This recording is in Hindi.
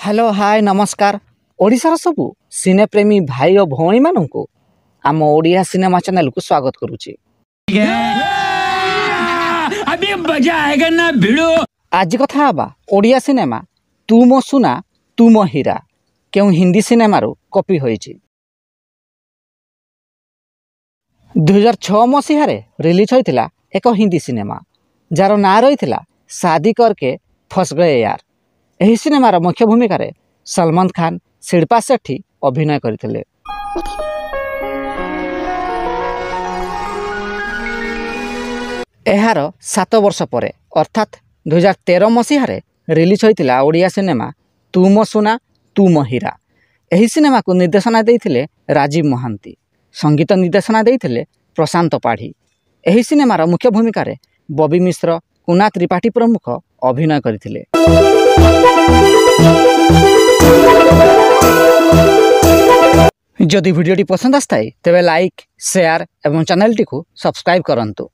हेलो हाय नमस्कार ओडिशार सबु सिनेप्रेमी भाई और भौणी मानू आम ओडिया सिनेमा चैनल को स्वागत करुच्ची। अभी मजा आएगा ना भिड़ो। आज कथा हबा ओडिया सिनेमा तू मो सुना तू मो हीरा क्यों हिंदी सिनेमा रो कॉपी होईची। 2006 मसीह रिलीज होइतिला एक हिंदी सिनेमा जार ना रही शादी करके फस गए यार। एही सिनेमार मुख्य भूमिका रे सलमान खान शिल्पा शेट्टी अभिनय करथिले। एहार 7 वर्ष परे अर्थात 2013 मसीह रिलीज होइतिला ओडिया सिनेमा तू मो सुना तू मो हीरा। एही सिनेमा को निर्देशना देइथिले राजीव महांती, संगीत निर्देशना देइथिले प्रशांत पाढ़ी। एही सिनेमार मुख्य भूमिका रे बबी मिश्र, कुना त्रिपाठी प्रमुख अभिनय करथिले। जदि वीडियोटी पसंद आए तेबे लाइक शेयर एवं चैनल टी को सब्सक्राइब करंतु।